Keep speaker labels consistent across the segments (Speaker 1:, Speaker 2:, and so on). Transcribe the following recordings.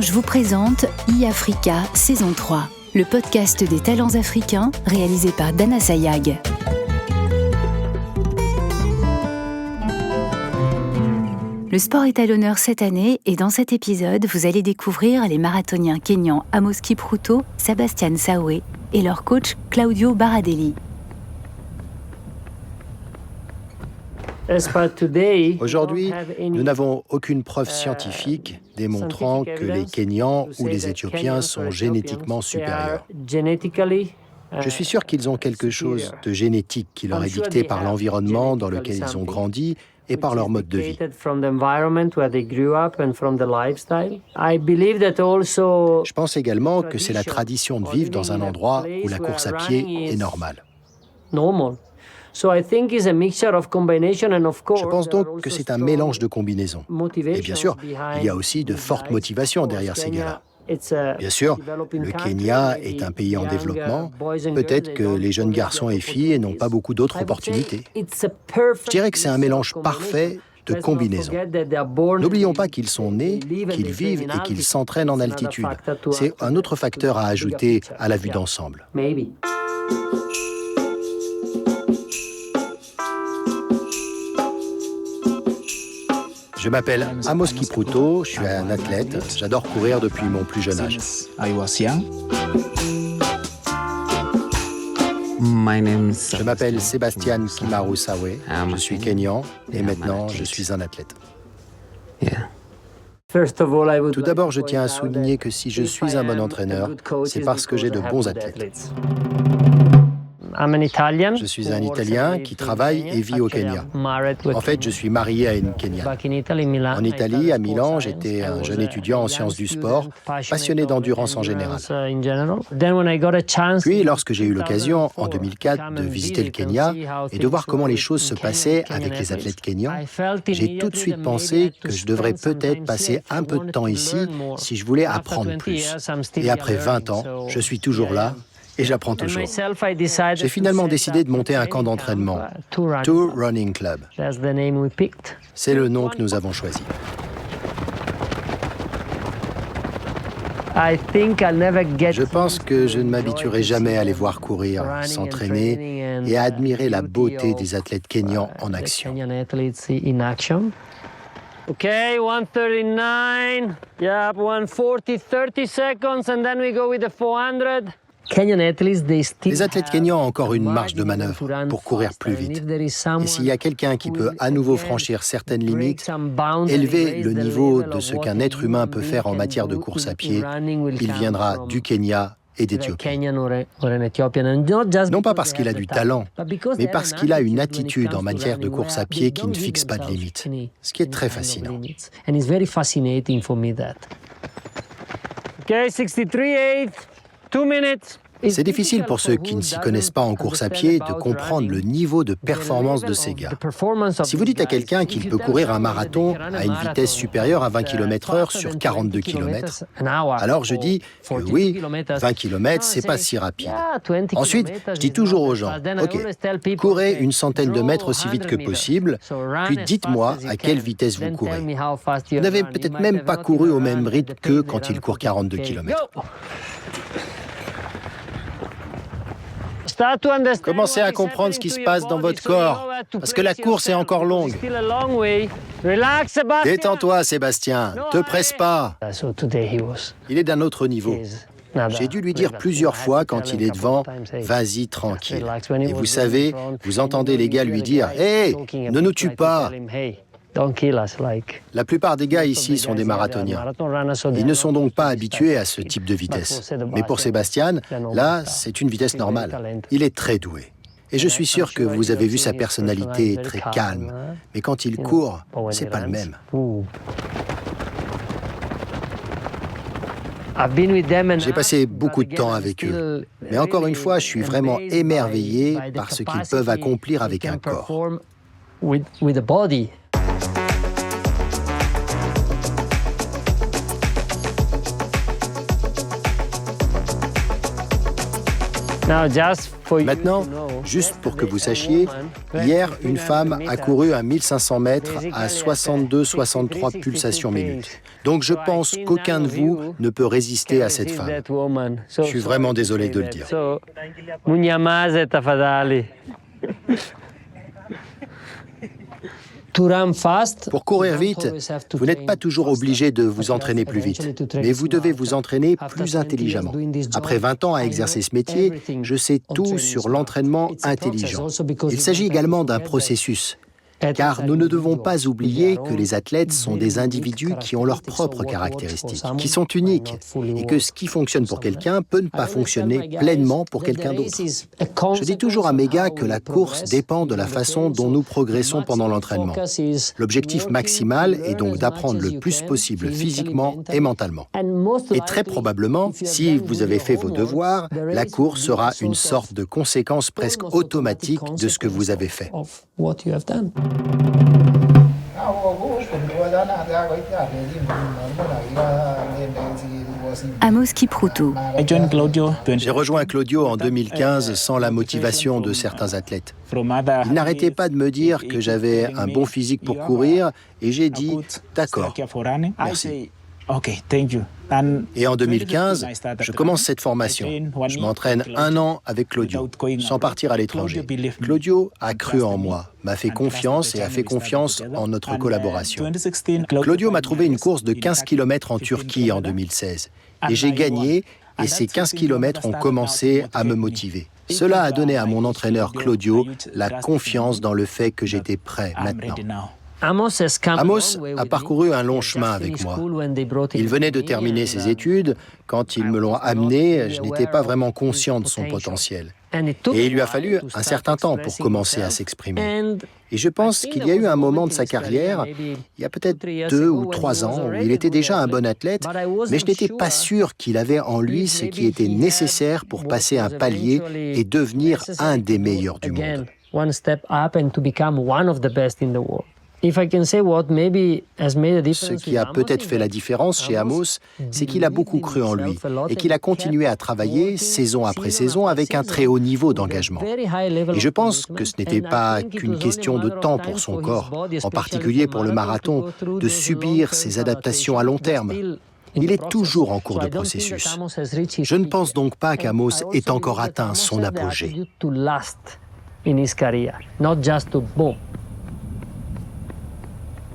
Speaker 1: je vous présente e-Africa saison 3, le podcast des talents africains réalisé par Dana Sayag. Le sport est à l'honneur cette année et dans cet épisode, vous allez découvrir les marathoniens kenyans Amos Kipruto, Sebastian Sawe et leur coach Claudio Baradelli.
Speaker 2: Aujourd'hui, nous n'avons aucune preuve scientifique démontrant que les Kenyans ou les Éthiopiens sont génétiquement supérieurs. Je suis sûr qu'ils ont quelque chose de génétique qui leur est dicté par l'environnement dans lequel ils ont grandi et par leur mode de vie. Je pense également que c'est la tradition de vivre dans un endroit où la course à pied est normale. Je pense donc que c'est un mélange de combinaisons. Et bien sûr, il y a aussi de fortes motivations derrière ces gars-là. Bien sûr, le Kenya est un pays en développement. Peut-être que les jeunes garçons et filles n'ont pas beaucoup d'autres opportunités. Je dirais que c'est un mélange parfait de combinaisons. N'oublions pas qu'ils sont nés, qu'ils vivent et qu'ils s'entraînent en altitude. C'est un autre facteur à ajouter à la vue d'ensemble. Je m'appelle Amos Kipruto, je suis un athlète, j'adore courir depuis mon plus jeune âge. Je m'appelle Sebastian Kimaru Sawe, je suis Kenyan et maintenant je suis un athlète. Tout d'abord, je tiens à souligner que si je suis un bon entraîneur, c'est parce que j'ai de bons athlètes. Je suis un Italien qui travaille et vit au Kenya. En fait, je suis marié à une Kenyane. En Italie, à Milan, j'étais un jeune étudiant en sciences du sport, passionné d'endurance en général. Puis, lorsque j'ai eu l'occasion, en 2004, de visiter le Kenya et de voir comment les choses se passaient avec les athlètes kenyans, j'ai tout de suite pensé que je devrais peut-être passer un peu de temps ici si je voulais apprendre plus. Et après 20 ans, je suis toujours là. Et j'apprends toujours. J'ai finalement décidé de monter un camp d'entraînement, Tour Running Club. C'est le nom que nous avons choisi. Je pense que je ne m'habituerai jamais à les voir courir, s'entraîner et à admirer la beauté des athlètes kenyans en action.
Speaker 3: OK, 139. Yep, 140, 30 seconds, and then we go with the 400.
Speaker 2: Les athlètes kenyans ont encore une marge de manœuvre pour courir plus vite. Et s'il y a quelqu'un qui peut à nouveau franchir certaines limites, élever le niveau de ce qu'un être humain peut faire en matière de course à pied, il viendra du Kenya et d'Éthiopie. Non pas parce qu'il a du talent, mais parce qu'il a une attitude en matière de course à pied qui ne fixe pas de limites, ce qui est très fascinant. OK, 63-8. 2 minutes. C'est difficile pour ceux qui ne s'y connaissent pas en course à pied de comprendre le niveau de performance de ces gars. Si vous dites à quelqu'un qu'il peut courir un marathon à une vitesse supérieure à 20 km/h sur 42 km, alors je dis que oui, 20 km, c'est pas si rapide. Ensuite, je dis toujours aux gens, OK, courez une centaine de mètres aussi vite que possible, puis dites-moi à quelle vitesse vous courez. Vous n'avez peut-être même pas couru au même rythme qu'eux quand ils courent 42 km. Commencez à comprendre ce qui se passe dans votre corps, parce que la course est encore longue. Détends-toi, Sébastien, te presse pas. Il est d'un autre niveau. J'ai dû lui dire plusieurs fois quand il est devant, « Vas-y, tranquille ». Et vous savez, vous entendez les gars lui dire, « Hé, ne nous tue pas ». La plupart des gars ici sont des marathoniens. Ils ne sont donc pas habitués à ce type de vitesse. Mais pour Sébastien, là, c'est une vitesse normale. Il est très doué. Et je suis sûr que vous avez vu sa personnalité très calme. Mais quand il court, c'est pas le même. J'ai passé beaucoup de temps avec eux. Mais encore une fois, je suis vraiment émerveillé par ce qu'ils peuvent accomplir avec un corps. Maintenant, juste pour que vous sachiez, hier, une femme a couru à 1500 mètres à 62-63 pulsations minutes. Donc je pense qu'aucun de vous ne peut résister à cette femme. Je suis vraiment désolé de le dire. Pour courir vite, vous n'êtes pas toujours obligé de vous entraîner plus vite, mais vous devez vous entraîner plus intelligemment. Après 20 ans à exercer ce métier, je sais tout sur l'entraînement intelligent. Il s'agit également d'un processus. Car nous ne devons pas oublier que les athlètes sont des individus qui ont leurs propres caractéristiques, qui sont uniques, et que ce qui fonctionne pour quelqu'un peut ne pas fonctionner pleinement pour quelqu'un d'autre. Je dis toujours à mes gars que la course dépend de la façon dont nous progressons pendant l'entraînement. L'objectif maximal est donc d'apprendre le plus possible physiquement et mentalement. Et très probablement, si vous avez fait vos devoirs, la course sera une sorte de conséquence presque automatique de ce que vous avez fait.
Speaker 1: Amos Kipruto.
Speaker 2: J'ai rejoint Claudio en 2015 sans la motivation de certains athlètes. Il n'arrêtait pas de me dire que j'avais un bon physique pour courir et j'ai dit « D'accord, merci ». Et en 2015, je commence cette formation. Je m'entraîne 1 an avec Claudio, sans partir à l'étranger. Claudio a cru en moi, m'a fait confiance et a fait confiance en notre collaboration. Claudio m'a trouvé une course de 15 km en Turquie en 2016. Et j'ai gagné, et ces 15 km ont commencé à me motiver. Cela a donné à mon entraîneur Claudio la confiance dans le fait que j'étais prêt maintenant. Amos a parcouru un long chemin avec moi. Il venait de terminer ses études. Quand ils me l'ont amené, je n'étais pas vraiment conscient de son potentiel. Et il lui a fallu un certain temps pour commencer à s'exprimer. Et je pense qu'il y a eu un moment de sa carrière, il y a peut-être 2 ou 3 ans, où il était déjà un bon athlète, mais je n'étais pas sûr qu'il avait en lui ce qui était nécessaire pour passer un palier et devenir un des meilleurs du monde. Ce qui a peut-être fait la différence chez Amos, c'est qu'il a beaucoup cru en lui et qu'il a continué à travailler saison après saison avec un très haut niveau d'engagement. Et je pense que ce n'était pas qu'une question de temps pour son corps, en particulier pour le marathon, de subir ces adaptations à long terme. Il est toujours en cours de processus. Je ne pense donc pas qu'Amos ait encore atteint son apogée.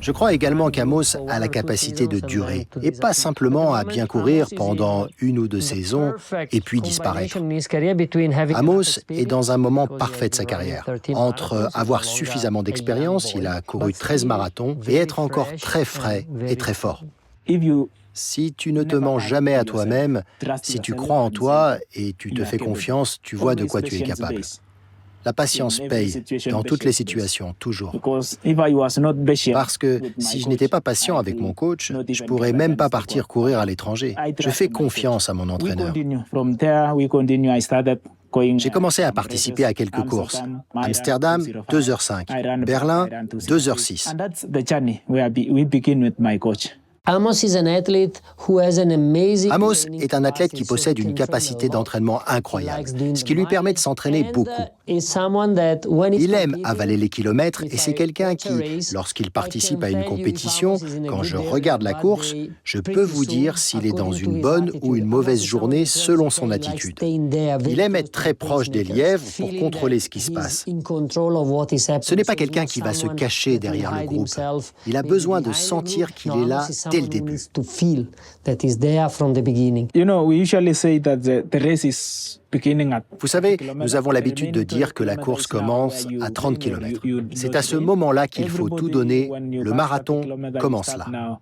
Speaker 2: Je crois également qu'Amos a la capacité de durer, et pas simplement à bien courir pendant 1 ou 2 saisons et puis disparaître. Amos est dans un moment parfait de sa carrière. Entre avoir suffisamment d'expérience, il a couru 13 marathons, et être encore très frais et très fort. Si tu ne te mens jamais à toi-même, si tu crois en toi et tu te fais confiance, tu vois de quoi tu es capable. La patience paye dans toutes les situations, toujours. Parce que si je n'étais pas patient avec mon coach, je ne pourrais même pas partir courir à l'étranger. Je fais confiance à mon entraîneur. J'ai commencé à participer à quelques courses. Amsterdam, 2h05. Berlin, 2h06.
Speaker 4: Amos est
Speaker 2: un athlète qui possède une capacité d'entraînement incroyable, ce qui lui permet de s'entraîner beaucoup. Il aime avaler les kilomètres et c'est quelqu'un qui, lorsqu'il participe à une compétition, quand je regarde la course, je peux vous dire s'il est dans une bonne ou une mauvaise journée selon son attitude. Il aime être très proche des lièvres pour contrôler ce qui se passe. Ce n'est pas quelqu'un qui va se cacher derrière le groupe. Il a besoin de sentir qu'il est là dès le début. Vous savez, nous avons l'habitude de dire que la course commence à 30 km. C'est à ce moment-là qu'il faut tout donner. Le marathon commence là.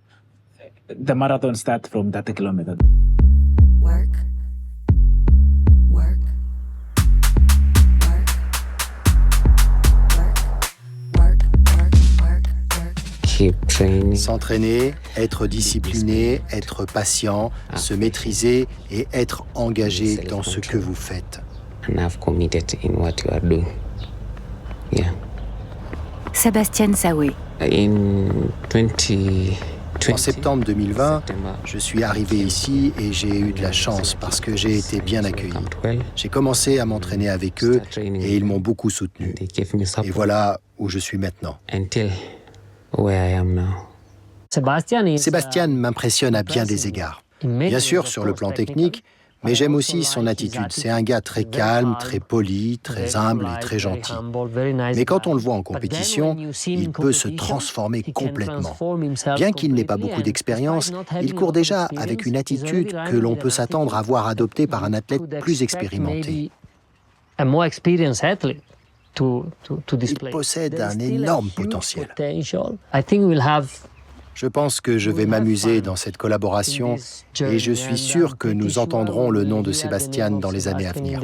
Speaker 2: S'entraîner, être discipliné, être patient, se maîtriser et être engagé dans ce que vous faites.
Speaker 1: Sébastien Saoué.
Speaker 5: In 20
Speaker 2: En septembre 2020, je suis arrivé ici et j'ai eu de la chance parce que j'ai été bien accueilli. J'ai commencé à m'entraîner avec eux et ils m'ont beaucoup soutenu. Et voilà où je suis maintenant. Sébastien m'impressionne à bien des égards. Bien sûr, sur le plan technique, mais j'aime aussi son attitude. C'est un gars très calme, très poli, très humble et très gentil. Mais quand on le voit en compétition, il peut se transformer complètement. Bien qu'il n'ait pas beaucoup d'expérience, il court déjà avec une attitude que l'on peut s'attendre à voir adoptée par un athlète plus expérimenté. Il possède un énorme potentiel. Je pense que je vais m'amuser dans cette collaboration et je suis sûr que nous entendrons le nom de Sébastien dans les années à venir.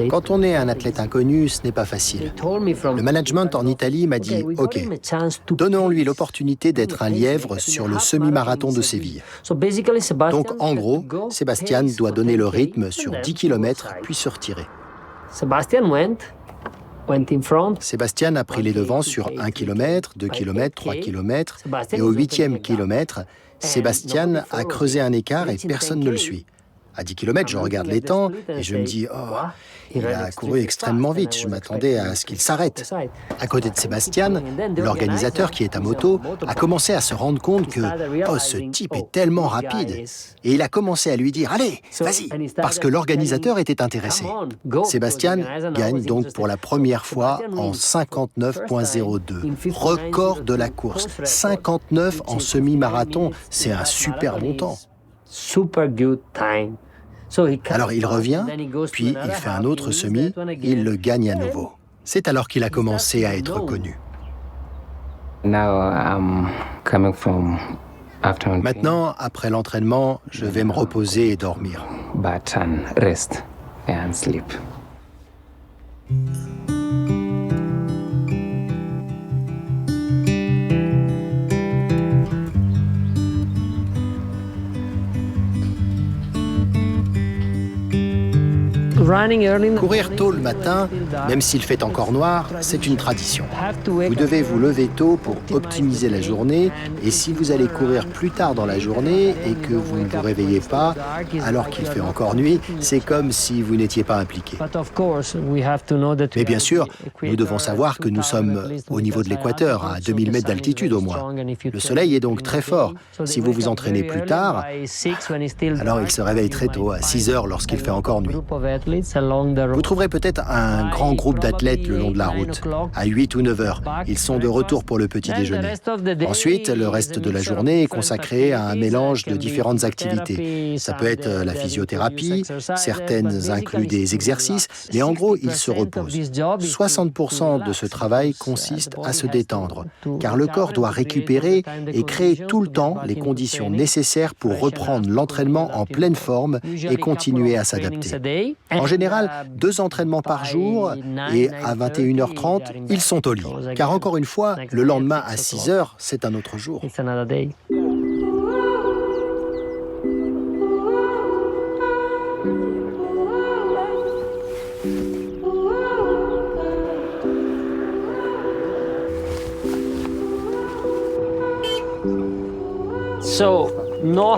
Speaker 2: Quand on est un athlète inconnu, ce n'est pas facile. Le management en Italie m'a dit « Ok, donnons-lui l'opportunité d'être un lièvre sur le semi-marathon de Séville. » Donc, en gros, Sébastien doit donner le rythme sur 10 km puis se retirer. Sébastien a pris les devants sur 1 km, 2 km, 3 km, et au 8e kilomètre, Sébastien a creusé un écart et personne ne le suit. À 10 km, je regarde les temps et je me dis « Oh, il a couru extrêmement vite, je m'attendais à ce qu'il s'arrête. » À côté de Sébastien, l'organisateur qui est à moto a commencé à se rendre compte que « Oh, ce type est tellement rapide !» Et il a commencé à lui dire « Allez, vas-y !» parce que l'organisateur était intéressé. Sébastien gagne donc pour la première fois en 59,02. Record de la course. 59 en semi-marathon, c'est un super bon temps. Alors il revient, puis il fait un autre semi, il le gagne à nouveau. C'est alors qu'il a commencé à être connu. Maintenant, après l'entraînement, je vais me reposer et dormir. Courir tôt le matin, même s'il fait encore noir, c'est une tradition. Vous devez vous lever tôt pour optimiser la journée, et si vous allez courir plus tard dans la journée et que vous ne vous réveillez pas alors qu'il fait encore nuit, c'est comme si vous n'étiez pas impliqué. Mais bien sûr, nous devons savoir que nous sommes au niveau de l'équateur, à 2000 mètres d'altitude au moins. Le soleil est donc très fort. Si vous vous entraînez plus tard, alors il se réveille très tôt, à 6 heures lorsqu'il fait encore nuit. Vous trouverez peut-être un grand groupe d'athlètes le long de la route, à 8 ou 9 heures. Ils sont de retour pour le petit déjeuner. Ensuite, le reste de la journée est consacré à un mélange de différentes activités. Ça peut être la physiothérapie, certaines incluent des exercices, mais en gros, ils se reposent. 60% de ce travail consiste à se détendre, car le corps doit récupérer et créer tout le temps les conditions nécessaires pour reprendre l'entraînement en pleine forme et continuer à s'adapter. En général, 2 entraînements par jour et à 21h30, ils sont au lit. Car encore une fois, le lendemain à 6h, c'est un autre jour.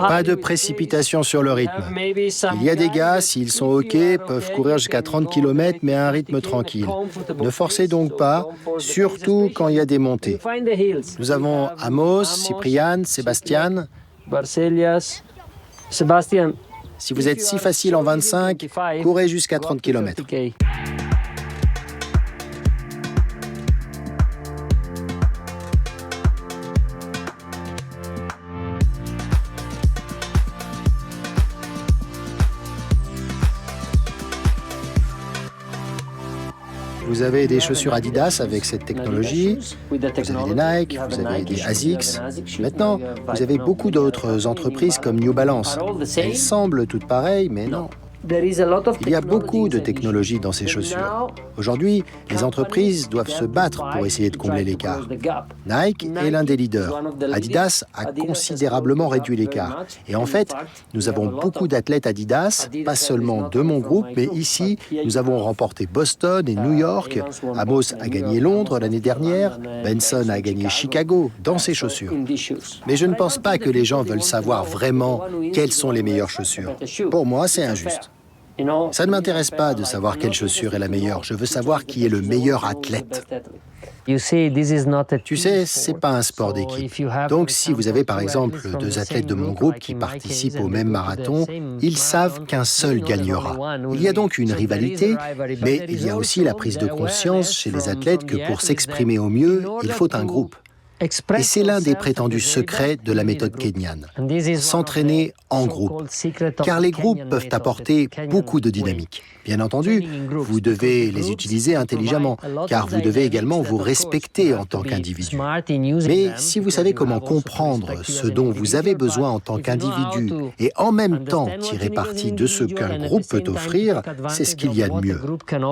Speaker 2: Pas de précipitation sur le rythme. Il y a des gars, s'ils sont OK, peuvent courir jusqu'à 30 km, mais à un rythme tranquille. Ne forcez donc pas, surtout quand il y a des montées. Nous avons Amos, Cyprian, Sébastien. Si vous êtes si facile en 25, courez jusqu'à 30 km. Vous avez des chaussures Adidas avec cette technologie, vous avez des Nike, vous avez des ASICS. Maintenant, vous avez beaucoup d'autres entreprises comme New Balance. Elles semblent toutes pareilles, mais non. Il y a beaucoup de technologies dans ces chaussures. Aujourd'hui, les entreprises doivent se battre pour essayer de combler l'écart. Nike est l'un des leaders. Adidas a considérablement réduit l'écart. Et en fait, nous avons beaucoup d'athlètes Adidas, pas seulement de mon groupe, mais ici, nous avons remporté Boston et New York. Amos a gagné Londres l'année dernière. Benson a gagné Chicago dans ses chaussures. Mais je ne pense pas que les gens veulent savoir vraiment quelles sont les meilleures chaussures. Pour moi, c'est injuste. Ça ne m'intéresse pas de savoir quelle chaussure est la meilleure. Je veux savoir qui est le meilleur athlète. Tu sais, c'est pas un sport d'équipe. Donc, si vous avez par exemple 2 athlètes de mon groupe qui participent au même marathon, ils savent qu'un seul gagnera. Il y a donc une rivalité, mais il y a aussi la prise de conscience chez les athlètes que pour s'exprimer au mieux, il faut un groupe. Et c'est l'un des prétendus secrets de la méthode kenyane, s'entraîner en groupe, car les groupes peuvent apporter beaucoup de dynamique. Bien entendu, vous devez les utiliser intelligemment, car vous devez également vous respecter en tant qu'individu. Mais si vous savez comment comprendre ce dont vous avez besoin en tant qu'individu et en même temps tirer parti de ce qu'un groupe peut offrir, c'est ce qu'il y a de mieux.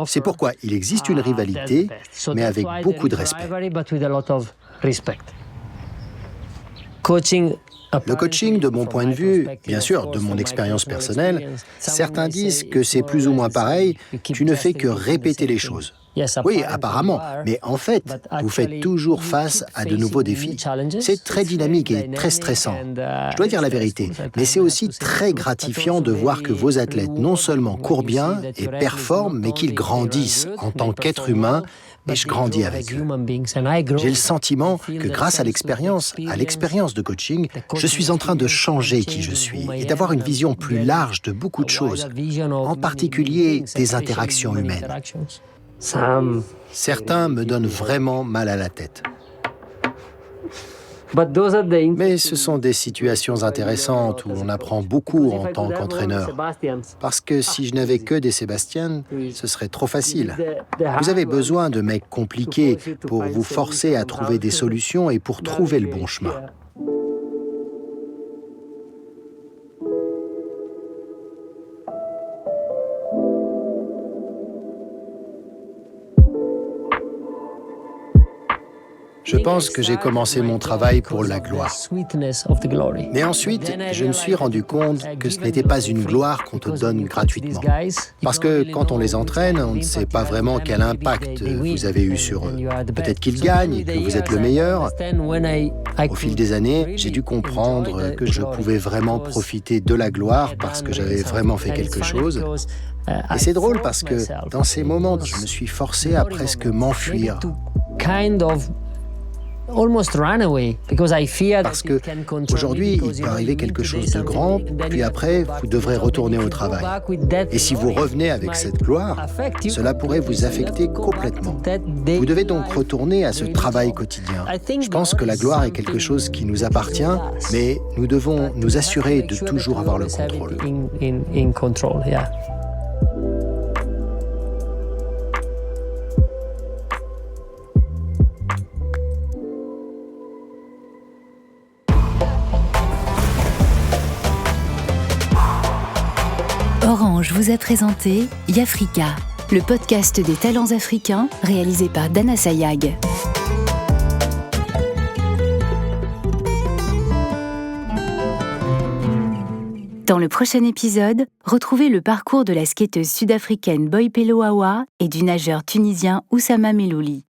Speaker 2: C'est pourquoi il existe une rivalité, mais avec beaucoup de respect. Le coaching, de mon point de vue, bien sûr, de mon expérience personnelle, certains disent que c'est plus ou moins pareil, tu ne fais que répéter les choses. Oui, apparemment, mais en fait, vous faites toujours face à de nouveaux défis. C'est très dynamique et très stressant. Je dois dire la vérité, mais c'est aussi très gratifiant de voir que vos athlètes non seulement courent bien et performent, mais qu'ils grandissent en tant qu'êtres humains, et je grandis avec eux. J'ai le sentiment que grâce à l'expérience de coaching, je suis en train de changer qui je suis et d'avoir une vision plus large de beaucoup de choses, en particulier des interactions humaines. Certains me donnent vraiment mal à la tête. Mais ce sont des situations intéressantes où on apprend beaucoup en tant qu'entraîneur. Parce que si je n'avais que des Sébastien, ce serait trop facile. Vous avez besoin de mecs compliqués pour vous forcer à trouver des solutions et pour trouver le bon chemin. Je pense que j'ai commencé mon travail pour la gloire. Mais ensuite, je me suis rendu compte que ce n'était pas une gloire qu'on te donne gratuitement. Parce que quand on les entraîne, on ne sait pas vraiment quel impact vous avez eu sur eux. Peut-être qu'ils gagnent et que vous êtes le meilleur. Au fil des années, j'ai dû comprendre que je pouvais vraiment profiter de la gloire parce que j'avais vraiment fait quelque chose. Et c'est drôle parce que dans ces moments, je me suis forcé à presque m'enfuir. Parce que aujourd'hui, il peut arriver quelque chose de grand, puis après, vous devrez retourner au travail. Et si vous revenez avec cette gloire, cela pourrait vous affecter complètement. Vous devez donc retourner à ce travail quotidien. Je pense que la gloire est quelque chose qui nous appartient, mais nous devons nous assurer de toujours avoir le contrôle.
Speaker 1: Orange vous a présenté Yafrika, le podcast des talents africains réalisé par Dana Sayag. Dans le prochain épisode, retrouvez le parcours de la skateuse sud-africaine Boipelo Awa et du nageur tunisien Oussama Melouli.